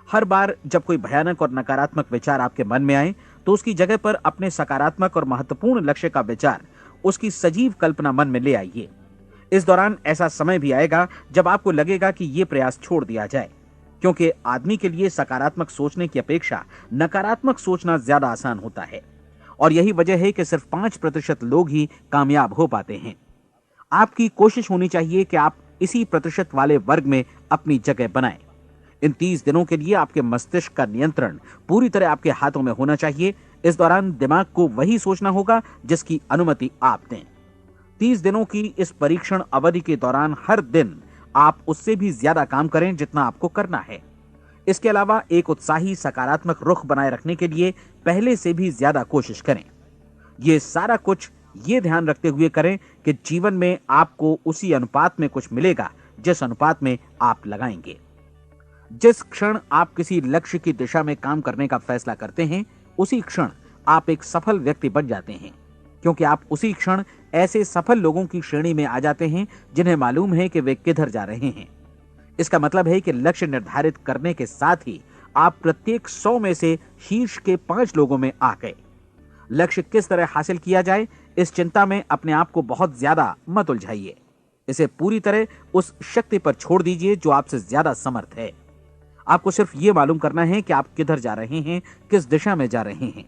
हर बार जब कोई भयानक और नकारात्मक विचार आपके मन में आए तो उसकी जगह पर अपने सकारात्मक और महत्वपूर्ण लक्ष्य का विचार, उसकी सजीव कल्पना मन में ले आइए। इस दौरान ऐसा समय भी आएगा जब आपको लगेगा कि ये प्रयास छोड़ दिया जाए, क्योंकि आदमी के लिए सकारात्मक सोचने की अपेक्षा नकारात्मक सोचना ज्यादा आसान होता है। और यही वजह है कि सिर्फ 5% लोग ही कामयाब हो पाते हैं। आपकी कोशिश होनी चाहिए कि आप इसी प्रतिशत वाले वर्ग में अपनी जगह बनाएं। इन 30 दिनों के लिए आपके मस्तिष्क का नियंत्रण पूरी तरह आपके हाथों में होना चाहिए। इस दौरान दिमाग को वही सोचना होगा जिसकी अनुमति आप दें। 30 दिनों की इस परीक्षण अवधि के दौरान हर दिन आप उससे भी ज्यादा काम करें जितना आपको करना है। इसके अलावा एक उत्साही सकारात्मक रुख बनाए रखने के लिए पहले से भी ज्यादा कोशिश करें। ये सारा कुछ ये ध्यान रखते हुए करें कि जीवन में आपको उसी अनुपात में कुछ मिलेगा जिस अनुपात में आप लगाएंगे। जिस क्षण आप किसी लक्ष्य की दिशा में काम करने का फैसला करते हैं, उसी क्षण आप एक सफल व्यक्ति बन जाते हैं, क्योंकि आप उसी क्षण ऐसे सफल लोगों की श्रेणी में आ जाते हैं जिन्हें मालूम है कि वे किधर जा रहे हैं। इसका मतलब है कि लक्ष्य निर्धारित करने के साथ ही आप प्रत्येक 100 में से शीर्ष के 5 लोगों में आ गए। लक्ष्य किस तरह हासिल किया जाए, इस चिंता में अपने आप को बहुत ज्यादा मत उलझाइए। इसे पूरी तरह उस शक्ति पर छोड़ दीजिए जो आपसे ज्यादा समर्थ है। आपको सिर्फ ये मालूम करना है कि आप किधर जा रहे हैं, किस दिशा में जा रहे हैं।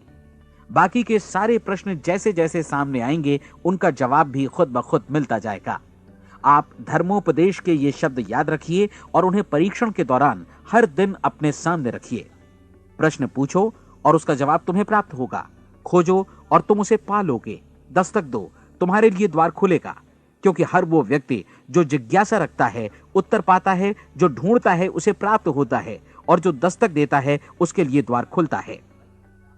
बाकी के सारे प्रश्न जैसे जैसे सामने आएंगे उनका जवाब भी खुद ब खुद मिलता जाएगा। आप धर्मोपदेश के ये शब्द याद रखिए और उन्हें परीक्षण के दौरान हर दिन अपने सामने रखिए। प्रश्न पूछो और उसका जवाब तुम्हें प्राप्त होगा। खोजो और तुम उसे पा लोगे। दस्तक दो, तुम्हारे लिए द्वार खुलेगा, क्योंकि हर वो व्यक्ति जो जिज्ञासा रखता है उत्तर पाता है, जो ढूंढता है उसे प्राप्त होता है, और जो दस्तक देता है उसके लिए द्वार खुलता है।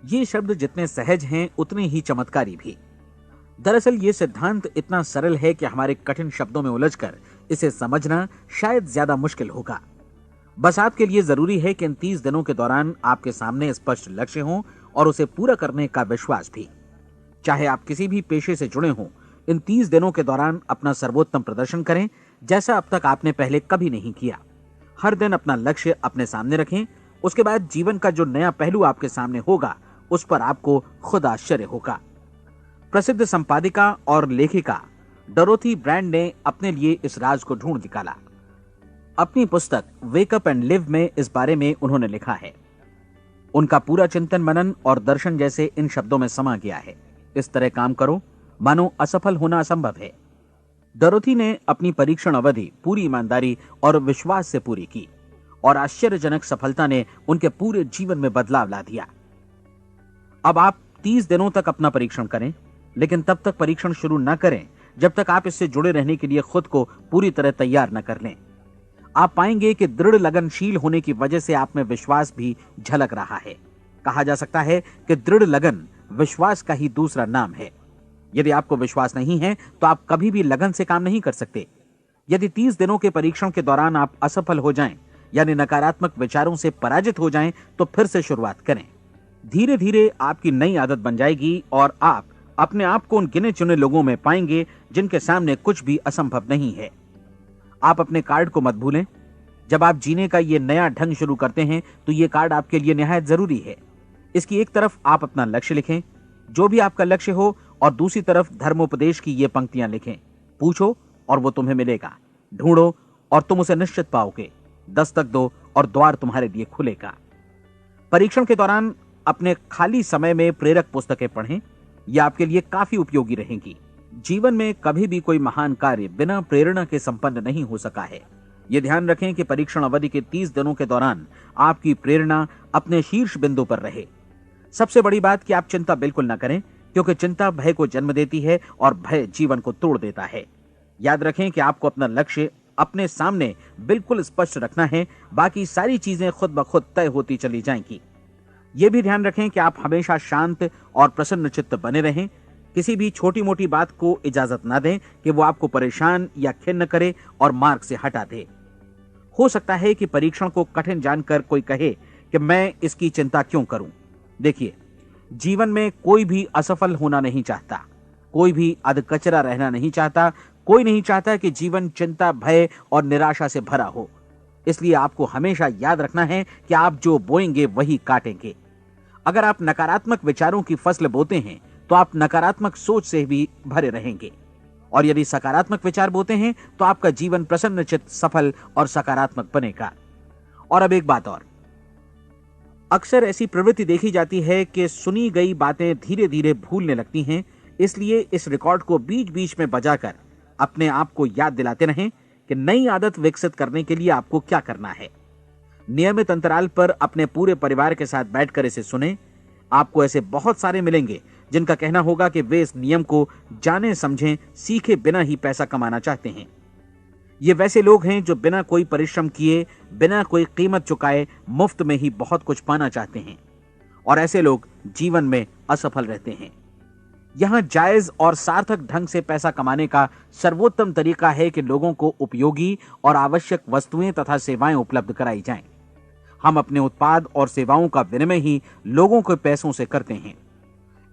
ये शब्द जितने सहज हैं उतने ही चमत्कारी भी। दरअसल ये सिद्धांत इतना सरल है कि हमारे कठिन शब्दों में उलझकर इसे समझना शायद ज्यादा मुश्किल होगा। बस आपके लिए जरूरी है कि इन 30 दिनों के दौरान आपके सामने स्पष्ट लक्ष्य हो और उसे पूरा करने का विश्वास भी। चाहे आप किसी भी पेशे से जुड़े हों, इन 30 दिनों के दौरान अपना सर्वोत्तम प्रदर्शन करें, जैसा अब तक आपने पहले कभी नहीं किया। हर दिन अपना लक्ष्य अपने सामने रखें। उसके बाद जीवन का जो नया पहलू आपके सामने होगा उस पर आपको खुद आश्चर्य होगा। प्रसिद्ध संपादिका और लेखिका डोरोथी ब्रैंड ने अपने लिए इस राज को ढूंढ निकाला। अपनी पुस्तक वेक अप एंड लिव में इस बारे में उन्होंने लिखा है। उनका पूरा चिंतन मनन और दर्शन जैसे इन शब्दों में समा गया है। इस तरह काम करो मानो असफल होना असंभव है। डोरोथी ने अपनी परीक्षण अवधि पूरी ईमानदारी और विश्वास से पूरी की और आश्चर्यजनक सफलता ने उनके पूरे जीवन में बदलाव ला दिया। अब आप 30 दिनों तक अपना परीक्षण करें, लेकिन तब तक परीक्षण शुरू न करें जब तक आप इससे जुड़े रहने के लिए खुद को पूरी तरह तैयार न कर लें। आप पाएंगे कि दृढ़ लगनशील होने की वजह से आप में विश्वास भी झलक रहा है। कहा जा सकता है कि दृढ़ लगन विश्वास का ही दूसरा नाम है। यदि आपको विश्वास नहीं है तो आप कभी भी लगन से काम नहीं कर सकते। यदि 30 दिनों के परीक्षण के दौरान आप असफल हो जाएं, यानी नकारात्मक विचारों से पराजित हो जाएं, तो फिर से शुरुआत करें। धीरे धीरे आपकी नई आदत बन जाएगी और आप अपने आप को उन गिने चुने लोगों में पाएंगे जिनके सामने कुछ भी असंभव नहीं है। आप अपने कार्ड को मत भूलें। जब आप जीने का ये नया ढंग शुरू करते हैं तो ये कार्ड आपके लिए निहायत जरूरी है। इसकी एक तरफ आप अपना लक्ष्य लिखें, जो भी आपका लक्ष्य हो, और दूसरी तरफ धर्मोपदेश की ये पंक्तियां लिखें। पूछो और वो तुम्हें मिलेगा, ढूंढो और तुम उसे निश्चित पाओगे, दस्तक दो और द्वार तुम्हारे लिए खुलेगा। परीक्षण के दौरान अपने खाली समय में प्रेरक पुस्तकें पढ़ें। यह आपके लिए काफी उपयोगी रहेंगी। जीवन में कभी भी कोई महान कार्य बिना प्रेरणा के संपन्न नहीं हो सका है। यह ध्यान रखें कि परीक्षण अवधि के 30 दिनों के दौरान आपकी प्रेरणा अपने शीर्ष बिंदु पर रहे। सबसे बड़ी बात कि आप चिंता बिल्कुल न करें, क्योंकि चिंता भय को जन्म देती है और भय जीवन को तोड़ देता है। याद रखें कि आपको अपना लक्ष्य अपने सामने बिल्कुल स्पष्ट रखना है, बाकी सारी चीजें खुद ब खुद तय होती चली जाएंगी। यह भी ध्यान रखें कि आप हमेशा शांत और प्रसन्न चित्त बने रहें। किसी भी छोटी मोटी बात को इजाजत ना दें कि वो आपको परेशान या खिन्न करे और मार्ग से हटा दे। हो सकता है कि परीक्षण को कठिन जानकर कोई कहे कि मैं इसकी चिंता क्यों करूं। देखिए, जीवन में कोई भी असफल होना नहीं चाहता, कोई भी अधकचरा रहना नहीं चाहता, कोई नहीं चाहता कि जीवन चिंता, भय और निराशा से भरा हो। इसलिए आपको हमेशा याद रखना है कि आप जो बोएंगे वही काटेंगे। अगर आप नकारात्मक विचारों की फसल बोते हैं तो आप नकारात्मक सोच से भी भरे रहेंगे, और यदि सकारात्मक विचार बोते हैं तो आपका जीवन प्रसन्नचित्त, सफल और सकारात्मक बनेगा। और अब एक बात और, अक्सर ऐसी प्रवृत्ति देखी जाती है कि सुनी गई बातें धीरे धीरे भूलने लगती हैं। इसलिए इस रिकॉर्ड को बीच बीच में बजाकर अपने आप को याद दिलाते रहें कि नई आदत विकसित करने के लिए आपको क्या करना है। नियमित अंतराल पर अपने पूरे परिवार के साथ बैठकर इसे सुनें। आपको ऐसे बहुत सारे मिलेंगे जिनका कहना होगा कि वे इस नियम को जाने समझें सीखे बिना ही पैसा कमाना चाहते हैं। ये वैसे लोग हैं जो बिना कोई परिश्रम किए, बिना कोई कीमत चुकाए मुफ्त में ही बहुत कुछ पाना चाहते हैं, और ऐसे लोग जीवन में असफल रहते हैं। यहां जायज और सार्थक ढंग से पैसा कमाने का सर्वोत्तम तरीका है कि लोगों को उपयोगी और आवश्यक वस्तुएं तथा सेवाएं उपलब्ध कराई जाएं। हम अपने उत्पाद और सेवाओं का विनिमय ही लोगों के पैसों से करते हैं।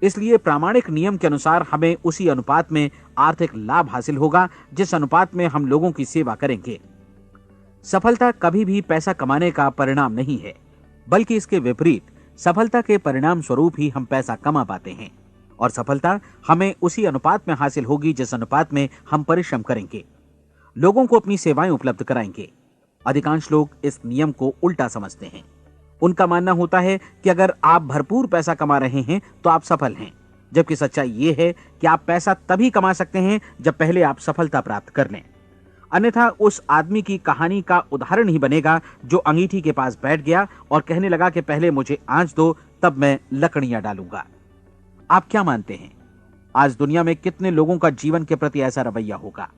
इसलिए प्रामाणिक नियम के अनुसार हमें उसी अनुपात में आर्थिक लाभ हासिल होगा जिस अनुपात में हम लोगों की सेवा करेंगे। सफलता कभी भी पैसा कमाने का परिणाम नहीं है, बल्कि इसके विपरीत सफलता के परिणाम स्वरूप ही हम पैसा कमा पाते हैं, और सफलता हमें उसी अनुपात में हासिल होगी जिस अनुपात में हम परिश्रम करेंगे, लोगों को अपनी सेवाएं उपलब्ध कराएंगे। अधिकांश लोग इस नियम को उल्टा समझते हैं। उनका मानना होता है कि अगर आप भरपूर पैसा कमा रहे हैं तो आप सफल हैं, जबकि सच्चाई ये है कि आप पैसा तभी कमा सकते हैं जब पहले आप सफलता प्राप्त कर लें। अन्यथा उस आदमी की कहानी का उदाहरण ही बनेगा जो अंगीठी के पास बैठ गया और कहने लगा कि पहले मुझे आंच दो, तब मैं लकड़ियां डालूंगा। आप क्या मानते हैं, आज दुनिया में कितने लोगों का जीवन के प्रति ऐसा रवैया होगा?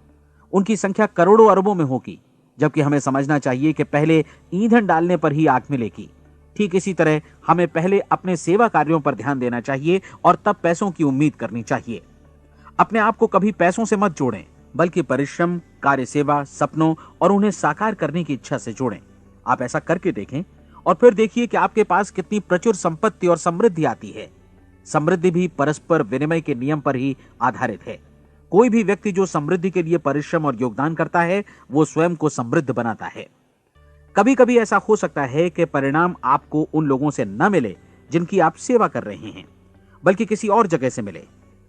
उनकी संख्या करोड़ों अरबों में होगी, जबकि हमें समझना चाहिए कि पहले ईंधन डालने पर ही आग मिलेगी। ठीक इसी तरह हमें पहले अपने सेवा कार्यों पर ध्यान देना चाहिए और तब पैसों की उम्मीद करनी चाहिए। अपने आप को कभी पैसों से मत जोड़ें, बल्कि परिश्रम, कार्य सेवा, सपनों और उन्हें साकार करने की इच्छा से जोड़ें। आप ऐसा करके देखें और फिर देखिए कि आपके पास कितनी प्रचुर संपत्ति और समृद्धि आती है। समृद्धि भी परस्पर विनिमय के नियम पर ही आधारित है। कोई भी व्यक्ति जो समृद्धि के लिए परिश्रम और योगदान करता है, वो स्वयं को समृद्ध बनाता है। कभी कभी ऐसा हो सकता है कि परिणाम आपको उन लोगों से न मिले जिनकी आप सेवा कर रहे हैं, बल्कि किसी और जगह से मिले,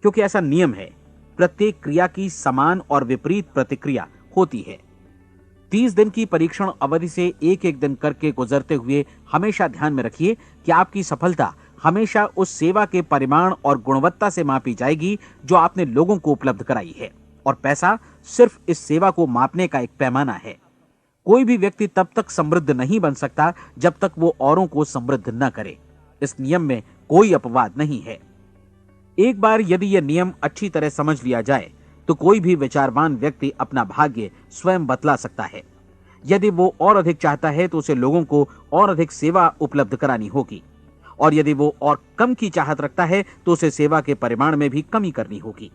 क्योंकि ऐसा नियम है, प्रत्येक क्रिया की समान और विपरीत प्रतिक्रिया होती है। 30 दिन की परीक्षण अवधि से एक एक दिन करके गुजरते हुए हमेशा ध्यान में रखिए कि आपकी सफलता हमेशा उस सेवा के परिमाण और गुणवत्ता से मापी जाएगी जो आपने लोगों को उपलब्ध कराई है, और पैसा सिर्फ इस सेवा को मापने का एक पैमाना है। कोई भी व्यक्ति तब तक समृद्ध नहीं बन सकता जब तक वो औरों को समृद्ध न करे। इस नियम में कोई अपवाद नहीं है। एक बार यदि यह नियम अच्छी तरह समझ लिया जाए तो कोई भी विचारवान व्यक्ति अपना भाग्य स्वयं बतला सकता है। यदि वो और अधिक चाहता है तो उसे लोगों को और अधिक सेवा उपलब्ध करानी होगी, और यदि वो और कम की चाहत रखता है तो उसे सेवा के परिमाण में भी कमी करनी होगी।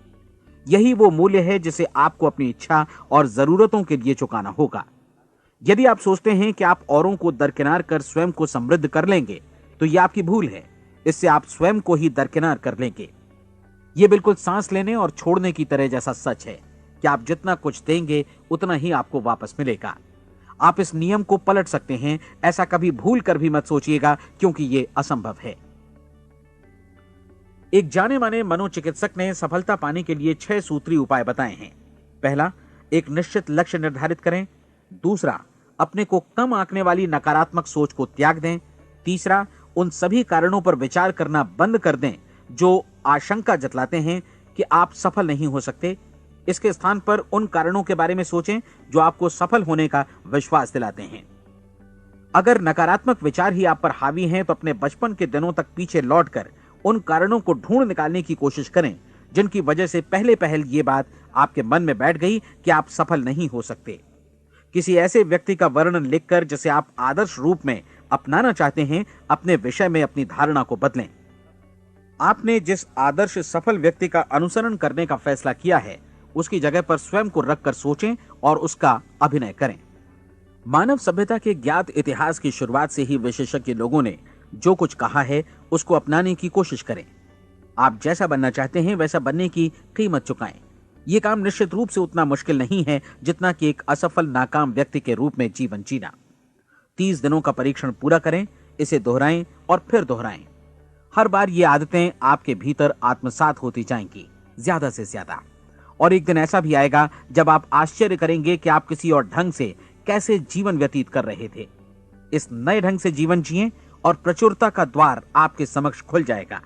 यही वो मूल्य है जिसे आपको अपनी इच्छा और जरूरतों के लिए चुकाना होगा। यदि आप सोचते हैं कि आप औरों को दरकिनार कर स्वयं को समृद्ध कर लेंगे तो यह आपकी भूल है। इससे आप स्वयं को ही दरकिनार कर लेंगे। यह बिल्कुल सांस लेने और छोड़ने की तरह जैसा सच है कि आप जितना कुछ देंगे उतना ही आपको वापस मिलेगा। आप इस नियम को पलट सकते हैं, ऐसा कभी भूल कर भी मत सोचिएगा, क्योंकि यह असंभव है। एक जाने माने मनोचिकित्सक ने सफलता पाने के लिए 6 सूत्री उपाय बताए हैं। पहला, एक निश्चित लक्ष्य निर्धारित करें। दूसरा, अपने को कम आंकने वाली नकारात्मक सोच को त्याग दें। तीसरा, उन सभी कारणों पर विचार करना बंद कर दें जो आशंका जतलाते हैं कि आप सफल नहीं हो सकते। इसके स्थान पर उन कारणों के बारे में सोचें जो आपको सफल होने का विश्वास दिलाते हैं। अगर नकारात्मक विचार ही आप पर हावी हैं तो अपने बचपन के दिनों तक पीछे लौटकर उन कारणों को ढूंढ निकालने की कोशिश करें जिनकी वजह से पहले पहल ये बात आपके मन में बैठ गई कि आप सफल नहीं हो सकते। किसी ऐसे व्यक्ति का वर्णन लिखकर जिसे आप आदर्श रूप में अपनाना चाहते हैं, अपने विषय में अपनी धारणा को बदलें। आपने जिस आदर्श सफल व्यक्ति का अनुसरण करने का फैसला किया है, उसकी जगह पर स्वयं को रखकर सोचें और उसका अभिनय करें। मानव सभ्यता के ज्ञात इतिहास की शुरुआत से ही विशेषज्ञ लोगों ने जो कुछ कहा है उसको अपनाने की कोशिश करें। आप जैसा बनना चाहते हैं वैसा बनने की कीमत चुकाएं। यह काम निश्चित रूप से उतना मुश्किल नहीं है जितना कि एक असफल नाकाम व्यक्ति के रूप में जीवन जीना। 30 दिनों का परीक्षण पूरा करें, इसे दोहराएं और फिर दोहराएं। हर बार ये आदतें आपके भीतर आत्मसात होती जाएंगी, ज्यादा से ज्यादा। और एक दिन ऐसा भी आएगा जब आप आश्चर्य करेंगे कि आप किसी और ढंग से कैसे जीवन व्यतीत कर रहे थे। इस नए ढंग से जीवन जिएं और प्रचुरता का द्वार आपके समक्ष खुल जाएगा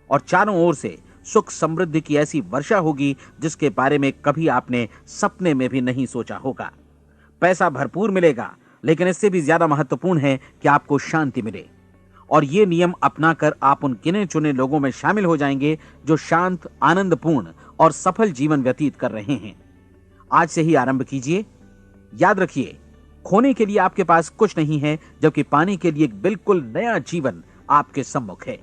और चारों ओर से सुख समृद्धि की ऐसी वर्षा होगी जिसके बारे में कभी आपने सपने में भी नहीं सोचा होगा। पैसा भरपूर मिलेगा, लेकिन इससे भी ज्यादा महत्वपूर्ण है कि आपको शांति मिले। और ये नियम अपनाकर आप उन गिने चुने लोगों में शामिल हो जाएंगे जो शांत, आनंदपूर्ण और सफल जीवन व्यतीत कर रहे हैं। आज से ही आरंभ कीजिए। याद रखिए, खोने के लिए आपके पास कुछ नहीं है, जबकि पाने के लिए एक बिल्कुल नया जीवन आपके सम्मुख है।